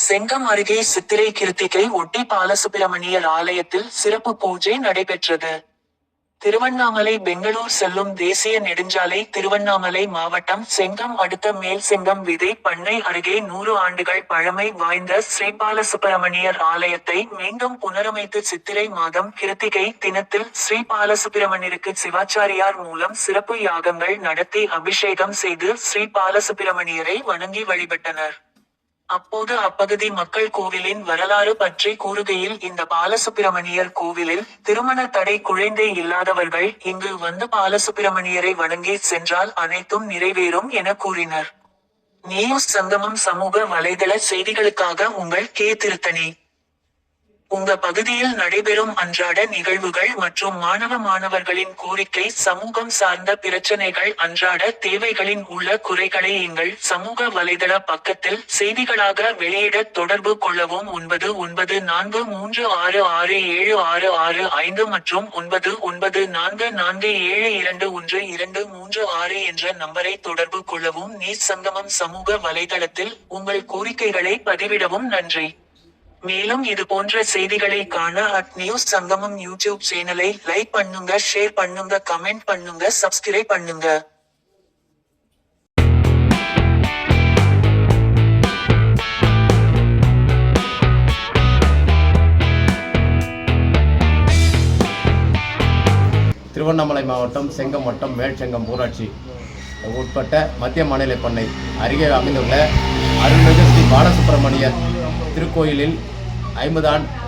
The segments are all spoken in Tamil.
செங்கம் அருகே சித்திரை கிருத்திகை ஒட்டி பாலசுப்பிரமணியர் ஆலயத்தில் சிறப்பு பூஜை நடைபெற்றது. திருவண்ணாமலை பெங்களூர் செல்லும் தேசிய நெடுஞ்சாலை திருவண்ணாமலை மாவட்டம் செங்கம் அடுத்த மேல்செங்கம் விதை பண்ணை அருகே 100 ஆண்டுகள் பழமை வாய்ந்த ஸ்ரீபாலசுப்பிரமணியர் ஆலயத்தை மீண்டும் புனரமைத்து சித்திரை மாதம் கிருத்திகை தினத்தில் ஸ்ரீபாலசுப்பிரமணியருக்கு சிவாச்சாரியார் மூலம் சிறப்பு யாகங்கள் நடத்தி அபிஷேகம் செய்து ஸ்ரீபாலசுப்பிரமணியரை வணங்கி வழிபட்டனர். அப்போது அப்பகுதி மக்கள் கோவிலின் வரலாறு பற்றி கூறுகையில், இந்த பாலசுப்பிரமணியர் கோவிலில் திருமண தடை குழந்தை இல்லாதவர்கள் இங்கு வந்து பாலசுப்பிரமணியரை வணங்கி சென்றால் அனைத்தும் நிறைவேறும் என கூறினர். நியூஸ் சங்கமம் சமூக வலைதள செய்திகளுக்காக உங்கள் கே. திருத்தணி. உங்க பகுதியில் நடைபெறும் அன்றாட நிகழ்வுகள் மற்றும் மாணவர்களின் கோரிக்கை, சமூகம் சார்ந்த பிரச்சனைகள், அன்றாட தேவைகளின் உள்ள குறைகளை எங்கள் சமூக வலைதள பக்கத்தில் செய்திகளாக வெளியிட தொடர்பு கொள்ளவும். 9943666766 மற்றும் 9944721236 என்ற நம்பரை தொடர்பு கொள்ளவும். நியூஸ் சங்கமம் சமூக வலைதளத்தில் உங்கள் கோரிக்கைகளை பதிவிடவும். நன்றி. மேலும் இது போன்ற செய்திகளை காண நியூஸ் சங்கமம் யூடியூப் சேனலை லைக் பண்ணுங்க, ஷேர் பண்ணுங்க, கமெண்ட் பண்ணுங்க, சப்ஸ்கிரைப் பண்ணுங்க. திருவண்ணாமலை மாவட்டம் செங்கம் வட்டம் மேல்செங்கம் ஊராட்சி உட்பட்ட மத்திய மாநில பண்ணை அருகே அமைந்துள்ள அருள்மிகு ஸ்ரீ பாலசுப்பிரமணியர் திருக்கோயிலில்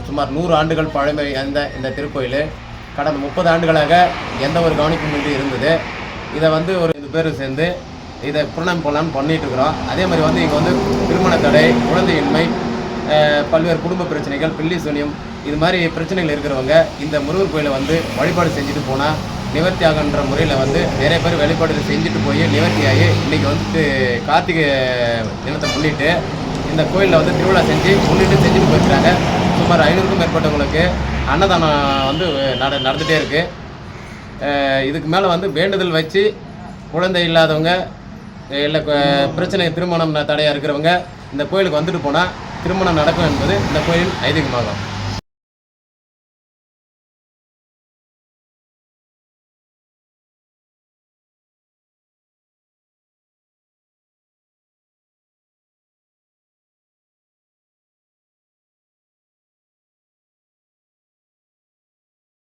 சுமார் 100 ஆண்டுகள் பழமை வாய்ந்த இந்த திருக்கோயில் கடந்த 30 ஆண்டுகளாக எந்த ஒரு கவனிப்புமின்றி இருந்தது. இதை ஒரு 2 பேர் சேர்ந்து இதை புரணம் போலான்னு பண்ணிட்டு இருக்கிறோம். அதே மாதிரி இங்கே திருமண தடை, குழந்தையின்மை, பல்வேறு குடும்ப பிரச்சனைகள், பில்லி சூனியம், இது மாதிரி பிரச்சனைகள் இருக்கிறவங்க இந்த முருகர் கோயிலை வழிபாடு செஞ்சுட்டு போனால் நிவர்த்தி ஆகுன்ற முறையில் நிறைய பேர் வழிபாடு செஞ்சுட்டு போய் நிவர்த்தியாகி இன்றைக்கி கார்த்திகை தினத்தை முன்னிட்டு இந்த கோயிலில் திருவிழா செஞ்சுட்டு போயிருக்கிறாங்க. சுமார் 500க்கும் மேற்பட்டவங்களுக்கு அன்னதானம் நடந்துகிட்டே இருக்குது. இதுக்கு மேலே வேண்டுதல் வச்சு குழந்தை இல்லாதவங்க இல்லை பிரச்சனை திருமணம் தடையாக இருக்கிறவங்க இந்த கோயிலுக்கு வந்துட்டு போனால் திருமணம் நடக்கும் என்பது இந்த கோயில் ஐதீகமாகும்.